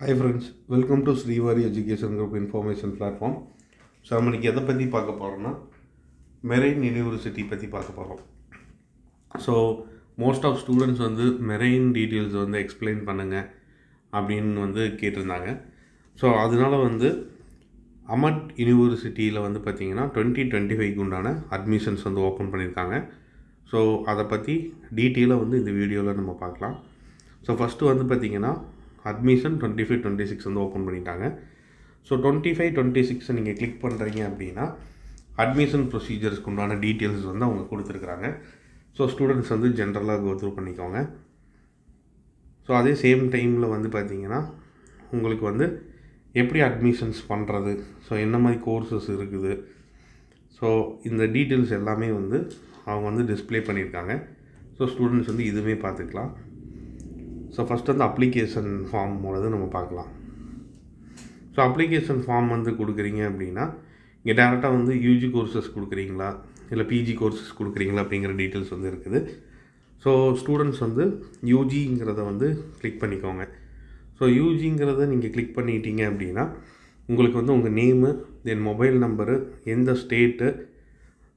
Hi friends, welcome to Srivari Education Group Information Platform. So நம்மளுக்கு எதை பற்றி பார்க்க போகிறோம்னா மெரெயின் யூனிவர்சிட்டி பற்றி பார்க்க போகிறோம். ஸோ மோஸ்ட் ஆஃப் ஸ்டூடெண்ட்ஸ் வந்து மெரெயின் டீட்டெயில்ஸ் வந்து எக்ஸ்பிளைன் பண்ணுங்கள் அப்படின்னு வந்து கேட்டிருந்தாங்க. ஸோ அதனால் வந்து அமட் யூனிவர்சிட்டியில் வந்து பார்த்திங்கன்னா 2025 உண்டான அட்மிஷன்ஸ் வந்து ஓப்பன் பண்ணியிருக்காங்க. ஸோ அதை பற்றி டீட்டெயிலாக வந்து இந்த வீடியோவில் நம்ம பார்க்கலாம். ஸோ ஃபஸ்ட்டு வந்து பார்த்திங்கன்னா அட்மிஷன் 25-26 வந்து ஓப்பன் பண்ணிட்டாங்க. ஸோ 25-26 நீங்கள் கிளிக் பண்ணுறீங்க அப்படின்னா அட்மிஷன் ப்ரொசீஜர்ஸ்க்கு உண்டான டீட்டெயில்ஸ் வந்து அவங்க கொடுத்துருக்குறாங்க. ஸோ ஸ்டூடெண்ட்ஸ் வந்து ஜென்ரலாக கோத்ரூ பண்ணிக்கோங்க. ஸோ அதே சேம் டைமில் வந்து பார்த்திங்கன்னா உங்களுக்கு வந்து எப்படி அட்மிஷன்ஸ் பண்ணுறது, ஸோ என்ன மாதிரி கோர்சஸ் இருக்குது, ஸோ இந்த டீட்டெயில்ஸ் எல்லாமே வந்து அவங்க வந்து டிஸ்பிளே பண்ணியிருக்காங்க. ஸோ ஸ்டூடெண்ட்ஸ் வந்து இதுவுமே பார்த்துக்கலாம். ஸோ ஃபஸ்ட் வந்து அப்ளிகேஷன் ஃபார்ம் மூலது நம்ம பார்க்கலாம். ஸோ அப்ளிகேஷன் ஃபார்ம் வந்து கொடுக்குறீங்க அப்படின்னா இங்கே டேரெக்டாக வந்து யூஜி கோர்சஸ் கொடுக்குறீங்களா இல்லை பிஜி கோர்சஸ் கொடுக்குறீங்களா அப்படிங்கிற டீட்டெயில்ஸ் வந்து இருக்குது. ஸோ ஸ்டூடெண்ட்ஸ் வந்து யூஜிங்கிறத வந்து கிளிக் பண்ணிக்கோங்க. ஸோ யூஜிங்கிறத நீங்கள் கிளிக் பண்ணிட்டீங்க அப்படின்னா உங்களுக்கு வந்து உங்கள் நேமு, தென் மொபைல் நம்பரு, எந்த ஸ்டேட்டு,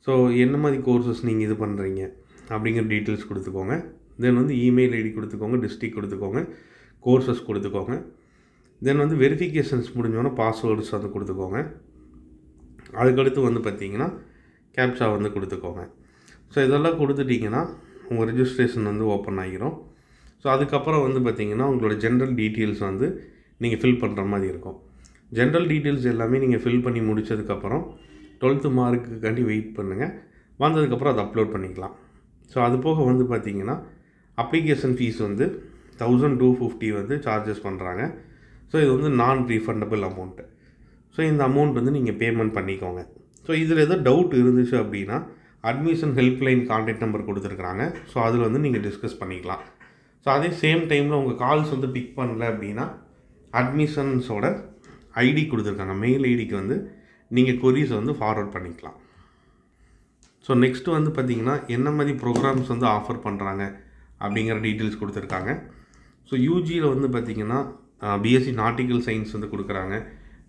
ஸோ என்ன மாதிரி கோர்சஸ் நீங்கள் இது பண்ணுறீங்க அப்படிங்கிற டீட்டெயில்ஸ் கொடுத்துக்கோங்க. தென் வந்து இமெயில் ஐடி கொடுத்துக்கோங்க, டிஸ்ட்ரிக்ட் கொடுத்துக்கோங்க, கோர்சஸ் கொடுத்துக்கோங்க. தென் வந்து வெரிஃபிகேஷன்ஸ் முடிஞ்சோன்னா பாஸ்வேர்ட்ஸ் வந்து கொடுத்துக்கோங்க. அதுக்கடுத்து வந்து பார்த்திங்கன்னா கேப்சா வந்து கொடுத்துக்கோங்க. ஸோ இதெல்லாம் கொடுத்துட்டிங்கன்னா உங்கள் ரெஜிஸ்ட்ரேஷன் வந்து ஓப்பன் ஆகிரும். ஸோ அதுக்கப்புறம் வந்து பார்த்திங்கன்னா உங்களோட ஜென்ரல் டீட்டெயில்ஸ் வந்து நீங்கள் ஃபில் பண்ணுற மாதிரி இருக்கும். ஜென்ரல் டீட்டெயில்ஸ் எல்லாமே நீங்கள் ஃபில் பண்ணி முடித்ததுக்கப்புறம் 12th மார்க்குக்காண்டி வெயிட் பண்ணுங்கள். வந்ததுக்கப்புறம் அதை அப்லோட் பண்ணிக்கலாம். ஸோ அது போக வந்து பார்த்திங்கன்னா அப்ளிகேஷன் ஃபீஸ் வந்து 1250 வந்து சார்ஜஸ் பண்ணுறாங்க. ஸோ இது வந்து நான் ரீஃபண்டபிள் அமௌண்ட்டு. ஸோ இந்த அமௌண்ட் வந்து நீங்கள் பேமெண்ட் பண்ணிக்கோங்க. ஸோ இதில் ஏதோ டவுட் இருந்துச்சு அப்படின்னா அட்மிஷன் ஹெல்ப்லைன் கான்டாக்ட் நம்பர் கொடுத்துருக்குறாங்க. ஸோ அதில் வந்து நீங்கள் டிஸ்கஸ் பண்ணிக்கலாம். ஸோ அதே சேம் டைமில் உங்கள் கால்ஸ் வந்து பிக் பண்ணல அப்படின்னா அட்மிஷன்ஸோட ஐடி கொடுத்துருக்காங்க, மெயில் ஐடிக்கு வந்து நீங்கள் கொரீஸ் வந்து ஃபார்வர்ட் பண்ணிக்கலாம். ஸோ நெக்ஸ்ட்டு வந்து பார்த்திங்கன்னா என்ன மாதிரி ப்ரோக்ராம்ஸ் வந்து ஆஃபர் பண்ணுறாங்க அப்படிங்கிற டீட்டெயில்ஸ் கொடுத்துருக்காங்க. ஸோ யூஜியில் வந்து பார்த்திங்கன்னா பிஎஸ்சி நாட்டிக்கல் சயின்ஸ் வந்து கொடுக்குறாங்க.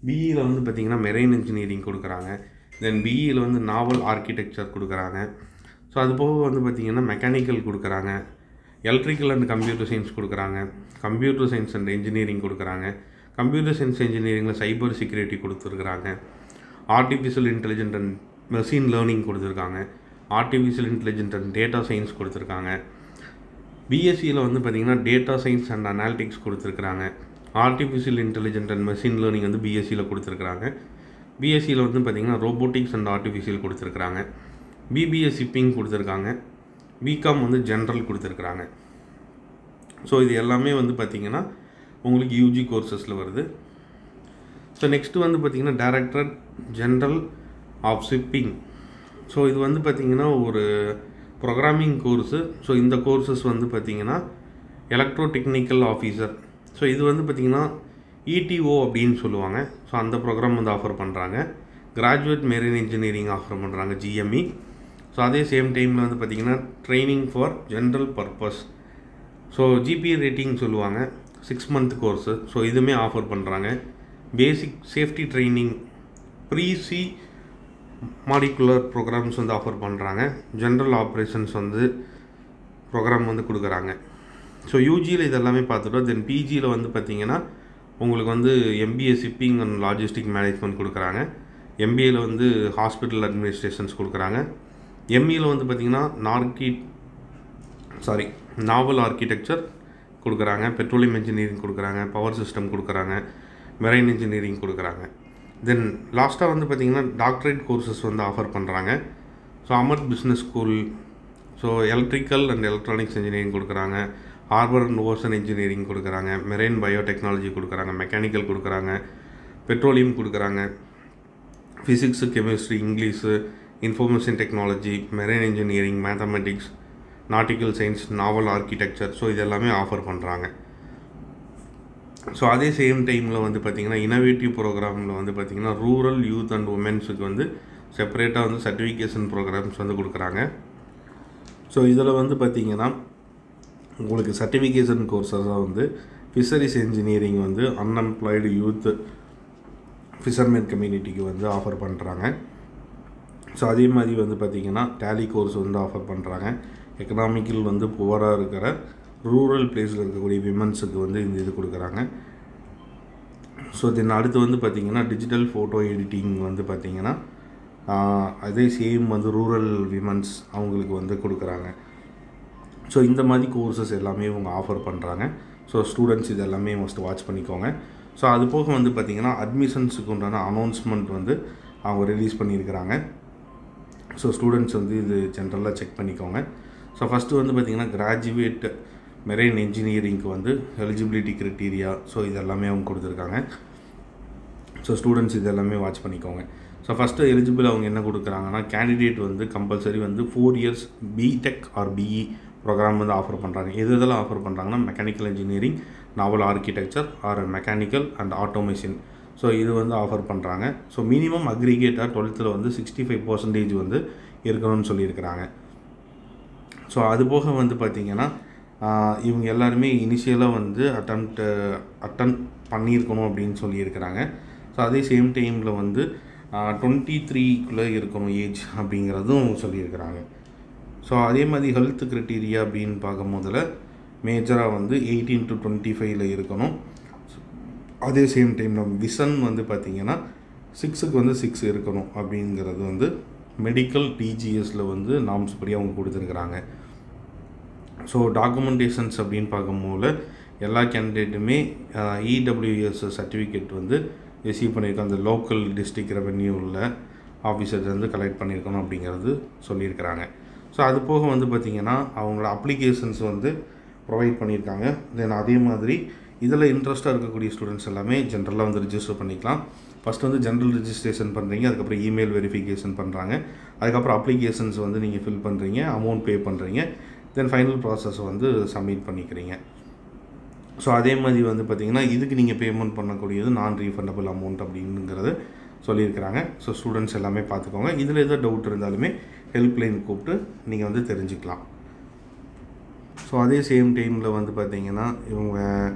பிஇயில் வந்து பார்த்திங்கன்னா மெரெயின் இன்ஜினியரிங் கொடுக்குறாங்க. தென் பிஇயில் வந்து நாவல் ஆர்கிடெக்சர் கொடுக்குறாங்க. ஸோ அது போக வந்து பார்த்திங்கன்னா மெக்கானிக்கல் கொடுக்குறாங்க, எலக்ட்ரிக்கல் அண்ட் கம்ப்யூட்டர் சயின்ஸ் கொடுக்குறாங்க, கம்ப்யூட்டர் சயின்ஸ் அண்ட் இன்ஜினியரிங் கொடுக்குறாங்க, கம்ப்யூட்டர் சயின்ஸ் இன்ஜினியரிங்கில் சைபர் செக்யூரிட்டி கொடுத்துருக்குறாங்க, artificial intelligent and machine learning கொடுத்துருக்காங்க, artificial intelligent and data science கொடுத்துருக்காங்க. பிஎஸ்சியில் வந்து பார்த்திங்கன்னா டேட்டா சயின்ஸ் அண்ட் அனாலிட்டிக்ஸ் கொடுத்துருக்குறாங்க. Artificial intelligent and machine learning வந்து பிஎஸ்சியில் கொடுத்துருக்குறாங்க. பிஎஸ்சியில் வந்து பார்த்திங்கன்னா ரோபோட்டிக்ஸ் அண்ட் ஆர்டிஃபிஷியல் கொடுத்துருக்குறாங்க. பிபிஎஸ் ஷிப்பிங் கொடுத்துருக்காங்க. பிகாம் வந்து ஜென்ரல் கொடுத்துருக்குறாங்க. ஸோ இது எல்லாமே வந்து பார்த்திங்கன்னா உங்களுக்கு யூஜி கோர்சஸில் வருது. ஸோ நெக்ஸ்ட்டு வந்து பார்த்திங்கன்னா director general of shipping. So இது வந்து பார்த்திங்கன்னா ஒரு ப்ரோக்ராமிங் கோர்ஸு. ஸோ இந்த கோர்சஸ் வந்து பார்த்திங்கன்னா எலக்ட்ரோ டெக்னிக்கல் ஆஃபீஸர். ஸோ இது வந்து பார்த்திங்கன்னா இடிஓ அப்படின்னு சொல்லுவாங்க. ஸோ அந்த ப்ரோக்ராம் வந்து ஆஃபர் பண்ணுறாங்க. கிராஜுவேட் மெரெயின் இன்ஜினியரிங் ஆஃபர் பண்ணுறாங்க, ஜிஎம்இ. ஸோ அதே சேம் டைமில் வந்து பார்த்திங்கன்னா training for general purpose. So GPA rating சொல்லுவாங்க, 6 month கோர்ஸு. ஸோ இதுவுமே ஆஃபர் பண்ணுறாங்க. Basic safety training, pre sea molecular programs வந்து ஆஃபர் பண்ணுறாங்க. ஜென்ரல் ஆப்ரேஷன்ஸ் வந்து ப்ரோக்ராம் வந்து கொடுக்குறாங்க. ஸோ யூஜியில் இதெல்லாமே பார்த்துட்டோம். தென் பிஜியில் வந்து பார்த்திங்கன்னா உங்களுக்கு வந்து MBA shipping and logistic management கொடுக்குறாங்க. எம்பிஏயில் வந்து ஹாஸ்பிட்டல் அட்மினிஸ்ட்ரேஷன்ஸ் கொடுக்குறாங்க. எம்இயில் வந்து பார்த்திங்கன்னா நாவல் ஆர்கிடெக்சர் கொடுக்குறாங்க, பெட்ரோலியம் இன்ஜினியரிங் கொடுக்குறாங்க, பவர் சிஸ்டம் கொடுக்குறாங்க, மெரைன் இன்ஜினியரிங் கொடுக்குறாங்க. தென் லாஸ்ட்டாக வந்து பார்த்திங்கன்னா டாக்டரேட் கோர்சஸ் வந்து ஆஃபர் பண்ணுறாங்க. So Amar business school, so electrical and electronics engineering கொடுக்குறாங்க, ஹார்பர் அண்ட் ஓஷன் இன்ஜினியரிங் கொடுக்குறாங்க, மெரெயின் பயோடெக்னாலஜி கொடுக்குறாங்க, மெக்கானிக்கல் கொடுக்குறாங்க, பெட்ரோலியம் கொடுக்குறாங்க, physics, chemistry, English, information technology, மெரெயின் engineering, mathematics, nautical science, நாவல் ஆர்கிடெக்சர். ஸோ இது எல்லாமே ஆஃபர் பண்ணுறாங்க. ஸோ அதே சேம் டைமில் வந்து பார்த்திங்கன்னா இனோவேட்டிவ் ப்ரோக்ராமில் வந்து பார்த்திங்கன்னா ரூரல் யூத் அண்ட் உமன்ஸுக்கு வந்து செப்பரேட்டாக வந்து சர்டிஃபிகேஷன் ப்ரோக்ராம்ஸ் வந்து கொடுக்குறாங்க. ஸோ இதில் வந்து பார்த்திங்கன்னா உங்களுக்கு சர்டிஃபிகேஷன் கோர்ஸஸாக வந்து ஃபிஷரிஸ் இன்ஜினியரிங் வந்து அன்எம்ப்ளாய்டு யூத் ஃபிஷர்மேன் கம்யூனிட்டிக்கு வந்து ஆஃபர் பண்ணுறாங்க. ஸோ அதே மாதிரி வந்து பார்த்திங்கன்னா டேலி கோர்ஸ் வந்து ஆஃபர் பண்ணுறாங்க. எக்கனாமிக்கல் வந்து புவராக இருக்கிற ரூரல் பிளேஸில் இருக்கக்கூடிய விமன்ஸுக்கு வந்து இந்த இது கொடுக்குறாங்க. ஸோ தென் அடுத்து வந்து பார்த்திங்கன்னா டிஜிட்டல் ஃபோட்டோ எடிட்டிங் வந்து பார்த்திங்கன்னா அதே சேம் வந்து ரூரல் விமன்ஸ் அவங்களுக்கு வந்து கொடுக்குறாங்க. ஸோ இந்த மாதிரி கோர்சஸ் எல்லாமே இவங்க ஆஃபர் பண்ணுறாங்க. ஸோ ஸ்டூடெண்ட்ஸ் இது எல்லாமே மஸ்ட் வாட்ச் பண்ணிக்கோங்க. ஸோ அது போக வந்து பார்த்திங்கன்னா அட்மிஷன்ஸுக்கு உண்டான அனௌன்ஸ்மெண்ட் வந்து அவங்க ரிலீஸ் பண்ணியிருக்கிறாங்க. ஸோ ஸ்டூடெண்ட்ஸ் வந்து இது ஜென்ரலாக செக் பண்ணிக்கோங்க. ஸோ ஃபஸ்ட்டு வந்து பார்த்திங்கன்னா கிராஜுவேட் மெரைன் இன்ஜினியரிங்க்கு வந்து எலிஜிபிலிட்டி க்ரைட்டீரியா ஸோ இதெல்லாமே அவங்க கொடுத்துருக்காங்க. ஸோ ஸ்டூடெண்ட்ஸ் இது எல்லாமே வாட்ச் பண்ணிக்கோங்க. ஸோ ஃபஸ்ட்டு எலிஜிபிள் அவங்க என்ன கொடுக்குறாங்கன்னா கேண்டிடேட் வந்து கம்பல்சரி வந்து 4 years BTech or BE programme வந்து ஆஃபர் பண்ணுறாங்க. இதெல்லாம் ஆஃபர் பண்ணுறாங்கன்னா mechanical engineering, naval architecture or mechanical and automation. So இது வந்து ஆஃபர் பண்ணுறாங்க. ஸோ மினிமம் அக்ரிகேட்டாக 12th வந்து 65% வந்து இருக்கணும்னு சொல்லியிருக்கிறாங்க. ஸோ அது போக வந்து பார்த்திங்கன்னா இவங்க எல்லாருமே இனிஷியலாக வந்து அட்டன் பண்ணியிருக்கணும் அப்படின்னு சொல்லியிருக்கிறாங்க. ஸோ அதே சேம் டைமில் வந்து 23க்குள்ளே இருக்கணும் ஏஜ் அப்படிங்கிறதும் சொல்லியிருக்கிறாங்க. ஸோ அதே மாதிரி ஹெல்த் க்ரைட்டீரியா அப்படின்னு பார்க்கும் போதில் மேஜராக வந்து 18 to 25 இருக்கணும். அதே சேம் டைமில் விஷன் வந்து பார்த்திங்கன்னா 6க்கு வந்து 6 இருக்கணும் அப்படிங்கிறது வந்து மெடிக்கல் டிஜிஎஸில் வந்து நார்ம்ஸ் படி அவங்க கொடுத்துருக்குறாங்க. ஸோ டாக்குமெண்டேஷன்ஸ் அப்படின்னு பார்க்கும்போது எல்லா கேண்டிடேட்டுமே இடபிள்யூஎஸ் சர்டிஃபிகேட் வந்து ரிசீவ் பண்ணியிருக்கோம். அந்த லோக்கல் டிஸ்ட்ரிக்ட் ரெவென்யூவில் ஆஃபீஸர்ஸ் வந்து கலெக்ட் பண்ணியிருக்கணும் அப்படிங்கிறது சொல்லியிருக்கிறாங்க. ஸோ அது போக வந்து பார்த்திங்கன்னா அவங்களோட அப்ளிகேஷன்ஸ் வந்து ப்ரொவைட் பண்ணியிருக்காங்க. தென் அதே மாதிரி இதில் இன்ட்ரெஸ்ட்டாக இருக்கக்கூடிய ஸ்டூடெண்ட்ஸ் எல்லாமே ஜென்ரலாக வந்து ரிஜிஸ்டர் பண்ணிக்கலாம். ஃபஸ்ட்டு வந்து ஜென்ரல் ரிஜிஸ்ட்ரேஷன் பண்ணுறீங்க, அதுக்கப்புறம் இமெயில் வெரிஃபிகேஷன் பண்ணுறாங்க, அதுக்கப்புறம் அப்ளிகேஷன்ஸ் வந்து நீங்கள் ஃபில் பண்ணுறீங்க, அமௌண்ட் பே பண்ணுறீங்க, தென் ஃபைனல் ப்ராசஸ் வந்து சப்மிட் பண்ணிக்கிறீங்க. ஸோ அதே மாதிரி வந்து பார்த்திங்கன்னா இதுக்கு நீங்கள் பேமெண்ட் பண்ணக்கூடியது நான் ரீஃபண்டபிள் அமௌண்ட் அப்படிங்கிறது சொல்லியிருக்கிறாங்க. ஸோ ஸ்டூடெண்ட்ஸ் எல்லாமே பார்த்துக்கோங்க. இதில் ஏதோ டவுட் இருந்தாலுமே ஹெல்ப்லைன் கூப்பிட்டு நீங்கள் வந்து தெரிஞ்சுக்கலாம். ஸோ அதே சேம் டைமில் வந்து பார்த்திங்கன்னா இவங்க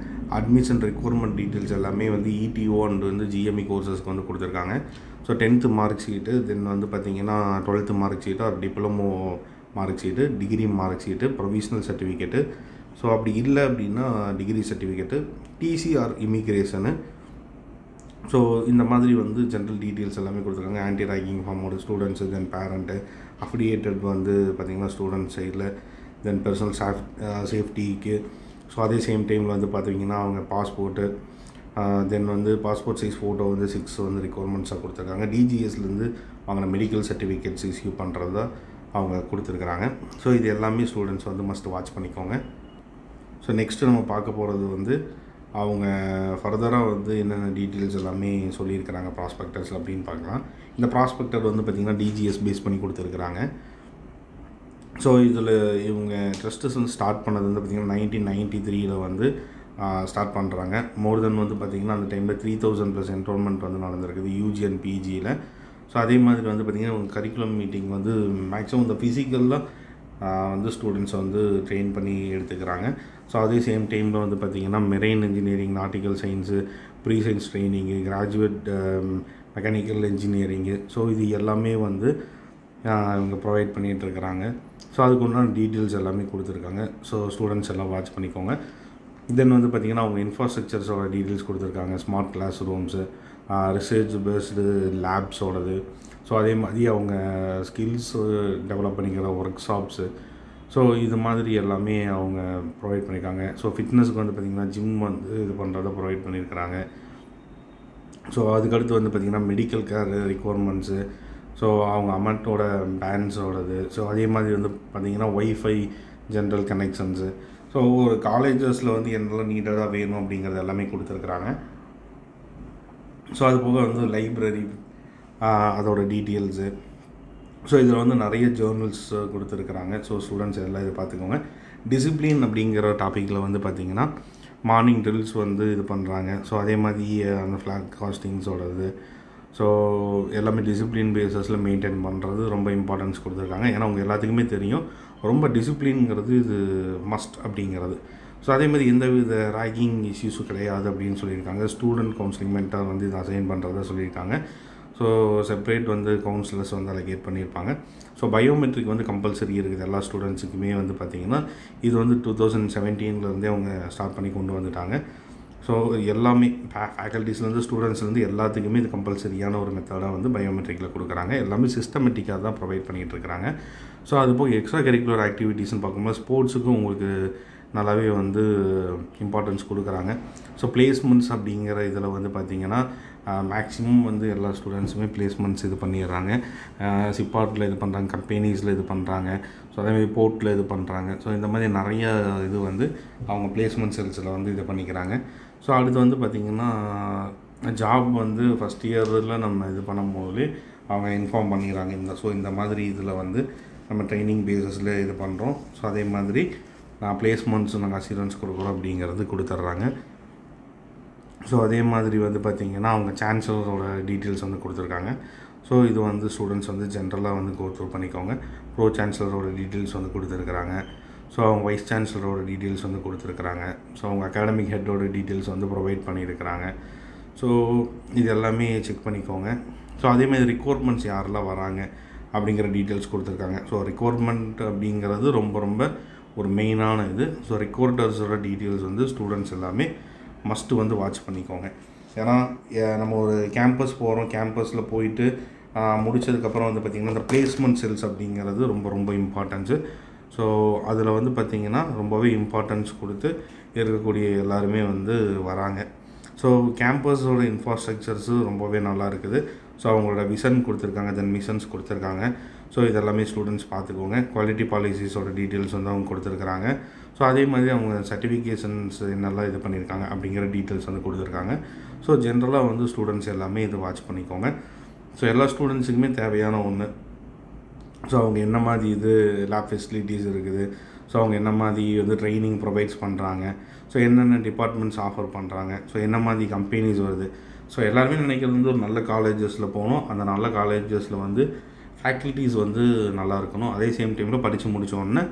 அட்மிஷன் ரெக்வயர்மெண்ட் டீட்டெயில்ஸ் எல்லாமே வந்து இடிஓ அண்ட் வந்து ஜிஎம்இ கோர்சஸ்க்கு வந்து கொடுத்துருக்காங்க. ஸோ 10th மார்க் ஷீட்டு, தென் வந்து பார்த்திங்கன்னா 12th மார்க் ஷீட்டு, ஒரு diploma mark sheet, degree mark sheet, provisional certificate, so அப்படி இல்லை அப்படின்னா டிகிரி சர்டிஃபிகேட்டு, டிசிஆர் இமிக்ரேஷனு. ஸோ இந்த மாதிரி வந்து ஜென்ரல் டீட்டெயில்ஸ் எல்லாமே கொடுத்துருக்காங்க. ஆன்டி ராகிங் ஃபார்மோட ஸ்டூடெண்ட்ஸு, தென் பேரண்ட்டு, அஃபிலியேட்டட் வந்து பார்த்திங்கன்னா ஸ்டூடெண்ட் சைடில், தென் பர்சனல் சேஃப்டிக்கு. ஸோ அதே சேம் டைமில் வந்து பார்த்திங்கன்னா அவங்க பாஸ்போர்ட்டு, தென் வந்து பாஸ்போர்ட் சைஸ் ஃபோட்டோ வந்து 6 வந்து ரிக்வயர்மெண்ட்ஸாக கொடுத்துருக்காங்க. டிஜிஎஸ்லேருந்து வாங்கின மெடிக்கல் சர்டிஃபிகேட்ஸ் இஷ்யூ பண்ணுறது தான் அவங்க கொடுத்துருக்குறாங்க. ஸோ இது எல்லாமே ஸ்டூடெண்ட்ஸ் வந்து மஸ்ட் வாட்ச் பண்ணிக்கோங்க. ஸோ நெக்ஸ்ட்டு நம்ம பார்க்க போகிறது வந்து அவங்க ஃபர்தராக வந்து என்னென்ன டீட்டெயில்ஸ் எல்லாமே சொல்லியிருக்கிறாங்க ப்ராஸ்பெக்டர்ஸ் அப்படின்னு பார்க்கலாம். இந்த ப்ராஸ்பெக்டர் வந்து பார்த்திங்கன்னா டிஜிஎஸ் பேஸ் பண்ணி கொடுத்துருக்குறாங்க. ஸோ இதில் இவங்க ட்ரஸ்டஸ் வந்து ஸ்டார்ட் பண்ணது வந்து பார்த்திங்கன்னா 1993 வந்து ஸ்டார்ட் பண்ணுறாங்க. மோர் தென் வந்து பார்த்திங்கன்னா அந்த டைமில் 3000+ என்ரோல்மெண்ட் வந்து நடந்திருக்குது யூஜி அண்ட் பிஜியில். ஸோ அதே மாதிரி வந்து பார்த்திங்கன்னா உங்கள் கரிக்குலம் மீட்டிங் வந்து மேக்ஸிமம் இந்த ஃபிசிக்கல்லாம் வந்து ஸ்டூடெண்ட்ஸை வந்து ட்ரெயின் பண்ணி எடுத்துக்கிறாங்க. ஸோ அதே சேம் டைமில் வந்து பார்த்திங்கன்னா marine engineering, nautical science, pre science training, graduate mechanical engineering, so இது எல்லாமே வந்து இவங்க ப்ரொவைட் பண்ணிகிட்ருக்கிறாங்க. ஸோ அதுக்கு உண்டான டீட்டெயில்ஸ் எல்லாமே கொடுத்துருக்காங்க. ஸோ ஸ்டூடெண்ட்ஸ் எல்லாம் வாட்ச் பண்ணிக்கோங்க. தென் வந்து பார்த்திங்கன்னா அவங்க இன்ஃப்ராஸ்ட்ரக்சர்ஸோட டீட்டெயில்ஸ் கொடுத்துருக்காங்க. Smart class rooms, research based லேப்ஸோடது, ஸோ அதே மாதிரி அவங்க ஸ்கில்ஸு டெவலப் பண்ணிக்கிற ஒர்க் ஷாப்ஸு, ஸோ இது மாதிரி எல்லாமே அவங்க ப்ரொவைட் பண்ணியிருக்காங்க. ஸோ ஃபிட்னஸ்க்கு வந்து பார்த்திங்கன்னா ஜிம் வந்து இது பண்ணுறத ப்ரொவைட் பண்ணியிருக்கிறாங்க. ஸோ அதுக்கடுத்து வந்து பார்த்திங்கன்னா மெடிக்கல் கேர் ரிக்வயர்மெண்ட்ஸு, ஸோ அவங்க அமௌண்ட்டோட பேன்ஸோடது, ஸோ அதே மாதிரி வந்து பார்த்திங்கன்னா ஒய்ஃபை ஜென்ரல் கனெக்ஷன்ஸு, ஸோ ஒரு காலேஜஸில் வந்து என்னெல்லாம் நீடடாக வேணும் அப்படிங்கிறது எல்லாமே கொடுத்துருக்குறாங்க. ஸோ அது போக வந்து லைப்ரரி அதோட டீட்டெயில்ஸு, ஸோ இதில் வந்து நிறைய ஜேர்னல்ஸ் கொடுத்துருக்குறாங்க. ஸோ ஸ்டூடெண்ட்ஸ் எல்லாம் இதை பார்த்துக்கோங்க. டிசிப்ளின் அப்படிங்கிற டாப்பிக்கில் வந்து பார்த்திங்கன்னா மார்னிங் ட்ரில்ஸ் வந்து இது பண்ணுறாங்க. ஸோ அதே மாதிரி அந்த ஃப்ளாக் காஸ்டிங்ஸோடது, ஸோ எல்லாமே டிசிப்ளின் பேஸஸில் மெயின்டைன் பண்ணுறது ரொம்ப இம்பார்ட்டன்ஸ் கொடுத்துருக்காங்க. ஏன்னா அவங்க எல்லாத்துக்குமே தெரியும் ரொம்ப டிசிப்ளின்ங்கிறது இது மஸ்ட் அப்படிங்கிறது. ஸோ அதே மாதிரி எந்த வித ராகிங் இஷ்யூஸும் கிடையாது அப்படின்னு சொல்லியிருக்காங்க. ஸ்டூடெண்ட் கவுன்சிலிங் மென்டார் வந்து இதை அசைன் பண்ணுறதா சொல்லியிருக்காங்க. ஸோ செப்பரேட் வந்து கவுன்சிலர்ஸ் வந்து அலோகேட் பண்ணியிருப்பாங்க. ஸோ பயோமெட்ரிக் வந்து கம்பல்சரி இருக்குது எல்லா ஸ்டூடெண்ட்ஸுக்குமே வந்து பார்த்திங்கன்னா. இது வந்து 2017 அவங்க ஸ்டார்ட் பண்ணி கொண்டு வந்துட்டாங்க. ஸோ எல்லாமே ஃபேக்கல்ட்டிஸ்லேருந்து ஸ்டூடெண்ட்ஸ்லேருந்து எல்லாத்துக்குமே இது கம்பல்சரியான ஒரு மெத்தடாக வந்து பயோமெட்ரிக்கில் கொடுக்குறாங்க. எல்லாமே சிஸ்டமேட்டிக்காக தான் ப்ரொவைட் பண்ணிகிட்டு இருக்கிறாங்க. ஸோ அது போக எக்ஸ்ட்ரா கரிக்குலர் ஆக்டிவிட்டீஸ்னு பார்க்கும்போது ஸ்போர்ட்ஸுக்கும் உங்களுக்கு நல்லாவே வந்து இம்பார்ட்டன்ஸ் கொடுக்குறாங்க. ஸோ பிளேஸ்மெண்ட்ஸ் அப்படிங்கிற இதில் வந்து பார்த்திங்கன்னா மேக்ஸிமம் வந்து எல்லா ஸ்டூடெண்ட்ஸுமே பிளேஸ்மெண்ட்ஸ் இது பண்ணிடுறாங்க. சிப்பார்ட்டில் இது பண்ணுறாங்க, கம்பெனிஸில் இது பண்ணுறாங்க, ஸோ அதேமாதிரி போர்ட்டில் இது பண்ணுறாங்க. ஸோ இந்த மாதிரி நிறைய இது வந்து அவங்க பிளேஸ்மெண்ட் செல்ஸில் வந்து இது பண்ணிக்கிறாங்க. ஸோ அடுத்து வந்து பார்த்திங்கன்னா ஜாப் வந்து ஃபஸ்ட் இயரில் நம்ம இது பண்ணும்போது அவங்க இன்ஃபார்ம் பண்ணிடுறாங்க. இந்த மாதிரி இதில் வந்து நம்ம ட்ரைனிங் பேஸஸில் இது பண்ணுறோம். ஸோ அதே மாதிரி பிளேஸ்மெண்ட்ஸ் நாங்கள் அசூரன்ஸ் கொடுக்குறோம் அப்படிங்கிறது கொடுத்துட்றாங்க. ஸோ அதே மாதிரி வந்து பார்த்திங்கன்னா அவங்க சான்சலரோட டீட்டெயில்ஸ் வந்து கொடுத்துருக்காங்க. ஸோ இது வந்து ஸ்டூடெண்ட்ஸ் வந்து ஜென்ரலாக வந்து கோத்ரூ பண்ணிக்கோங்க. ப்ரோ சான்சலரோட டீட்டெயில்ஸ் வந்து கொடுத்துருக்குறாங்க. ஸோ அவங்க வைஸ் சான்சலரோட டீட்டெயில்ஸ் வந்து கொடுத்துருக்குறாங்க. ஸோ அவங்க அகாடமிக் ஹெட்டோட டீட்டெயில்ஸ் வந்து ப்ரொவைட் பண்ணியிருக்கிறாங்க. ஸோ இது எல்லாமே செக் பண்ணிக்கோங்க. ஸோ அதேமாதிரி ரிக்வயர்மெண்ட்ஸ் யாரெல்லாம் வராங்க அப்படிங்கிற டீட்டெயில்ஸ் கொடுத்துருக்காங்க. ஸோ ரிக்வயர்மெண்ட் அப்படிங்கிறது ரொம்ப ரொம்ப ஒரு மெயினான இது. ஸோ ரிக்வயர்டர்ஸோட டீட்டெயில்ஸ் வந்து ஸ்டூடெண்ட்ஸ் எல்லாமே மஸ்ட்டு வந்து வாட்ச் பண்ணிக்கோங்க. ஏன்னா நம்ம ஒரு கேம்பஸ் போகிறோம், கேம்பஸில் போயிட்டு முடித்ததுக்கப்புறம் வந்து பார்த்திங்கன்னா இந்த பிளேஸ்மெண்ட் செல்ஸ் அப்படிங்கிறது ரொம்ப ரொம்ப இம்பார்ட்டன்ஸு. ஸோ அதில் வந்து பார்த்திங்கன்னா ரொம்பவே இம்பார்ட்டன்ஸ் கொடுத்து இருக்கக்கூடிய எல்லாருமே வந்து வராங்க. ஸோ கேம்பஸோட இன்ஃப்ராஸ்ட்ரக்சர்ஸு ரொம்பவே நல்லா இருக்குது. ஸோ அவங்களோட விஷன் கொடுத்துருக்காங்க, தென் மிஷன்ஸ் கொடுத்துருக்காங்க. ஸோ இதெல்லாமே ஸ்டூடெண்ட்ஸ் பார்த்துக்கோங்க. குவாலிட்டி பாலிசிஸோட டீட்டெயில்ஸ் வந்து அவங்க கொடுத்துருக்குறாங்க. ஸோ அதே மாதிரி அவங்க சர்டிஃபிகேஷன்ஸ் என்னெல்லாம் இது பண்ணியிருக்காங்க அப்படிங்கிற டீட்டெயில்ஸ் வந்து கொடுத்துருக்காங்க. ஸோ ஜென்ரலாக வந்து ஸ்டூடெண்ட்ஸ் எல்லாமே இது வாட்ச் பண்ணிக்கோங்க. ஸோ எல்லா ஸ்டூடெண்ட்ஸுக்குமே தேவையான ஒன்று. ஸோ அவங்க என்ன மாதிரி இது லேப் ஃபெசிலிட்டிஸ் இருக்குது, ஸோ அவங்க என்ன மாதிரி வந்து ட்ரைனிங் ப்ரொவைட்ஸ் பண்ணுறாங்க, ஸோ என்னென்ன டிபார்ட்மெண்ட்ஸ் ஆஃபர் பண்ணுறாங்க, ஸோ என்ன மாதிரி கம்பெனிஸ் வருது. ஸோ எல்லாருமே நினைக்கிறது வந்து ஒரு நல்ல காலேஜஸில் போகணும். அந்த நல்ல காலேஜஸில் வந்து ஃபேக்கல்ட்டிஸ் வந்து நல்லா இருக்கணும். அதே சேம் டைமில் படித்து முடித்தோடனே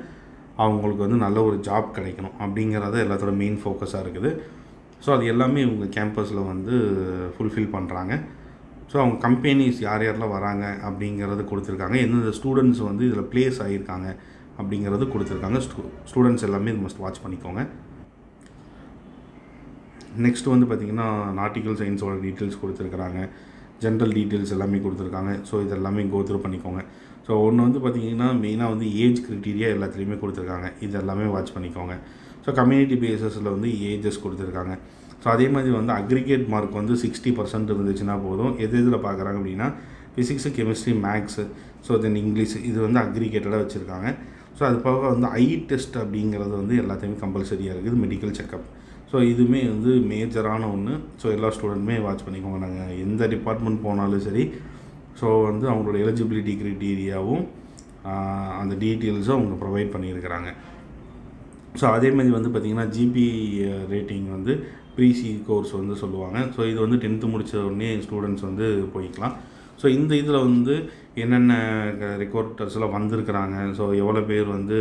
அவங்களுக்கு வந்து நல்ல ஒரு ஜாப் கிடைக்கணும் அப்படிங்கிறத எல்லாத்தோட மெயின் ஃபோக்கஸாக இருக்குது. ஸோ அது எல்லாமே இவங்க கேம்பஸில் வந்து ஃபுல்ஃபில் பண்ணுறாங்க. ஸோ அவங்க கம்பெனிஸ் யார் யாரெல்லாம் வராங்க அப்படிங்கிறது கொடுத்துருக்காங்க. எந்தெந்த ஸ்டூடெண்ட்ஸ் வந்து இதில் ப்ளேஸ் ஆகியிருக்காங்க அப்படிங்கிறது கொடுத்துருக்காங்க. ஸ்டூடெண்ட்ஸ் எல்லாமே இது மஸ்ட் வாட்ச் பண்ணிக்கோங்க. நெக்ஸ்ட் வந்து பார்த்திங்கன்னா நாட்டிக்கல் சயின்ஸோட டீட்டெயில்ஸ் கொடுத்துருக்குறாங்க. ஜென்ரல் டீட்டெயில்ஸ் எல்லாமே கொடுத்துருக்காங்க. ஸோ இதெல்லாமே கோத்ரூ பண்ணிக்கோங்க. ஸோ ஒன்று வந்து பார்த்திங்கன்னா மெயினாக வந்து ஏஜ் க்ரைட்டீரியா எல்லாத்துலேயுமே கொடுத்துருக்காங்க. இது எல்லாமே வாட்ச் பண்ணிக்கோங்க. ஸோ கம்யூனிட்டி பேஸஸில் வந்து ஏஜஸ் கொடுத்துருக்காங்க. ஸோ அதே மாதிரி வந்து அக்ரிகேட் மார்க் வந்து 60% இருந்துச்சுன்னா போதும். எது இதில் பார்க்குறாங்க அப்படின்னா physics, chemistry, maths, so then English, இது வந்து அக்ரிகேட்டடாக வச்சுருக்காங்க. ஸோ அது போக வந்து ஐ டெஸ்ட் அப்படிங்கிறது வந்து எல்லாத்தையுமே கம்பல்சரியாக இருக்குது. மெடிக்கல் செக்கப், ஸோ இதுவுமே வந்து மேஜரான ஒன்று. ஸோ எல்லா ஸ்டூடெண்ட்டுமே வாட்ச் பண்ணிக்கோங்க. நாங்கள் எந்த டிபார்ட்மெண்ட் போனாலும் சரி, ஸோ வந்து அவங்களோட எலிஜிபிலிட்டி க்ரைட்டீரியாவும் அந்த டீட்டெயில்ஸும் அவங்க ப்ரொவைட் பண்ணியிருக்கிறாங்க. ஸோ அதேமாதிரி வந்து பார்த்திங்கன்னா ஜிபி ரேட்டிங் வந்து ப்ரீசி கோர்ஸ் வந்து சொல்லுவாங்க. ஸோ இது வந்து 10th முடித்த உடனே ஸ்டூடெண்ட்ஸ் வந்து போய்க்கலாம். ஸோ இந்த இதில் வந்து என்னென்ன ரெக்கார்டர்ஸ்லாம் வந்திருக்கிறாங்க, ஸோ எவ்வளோ பேர் வந்து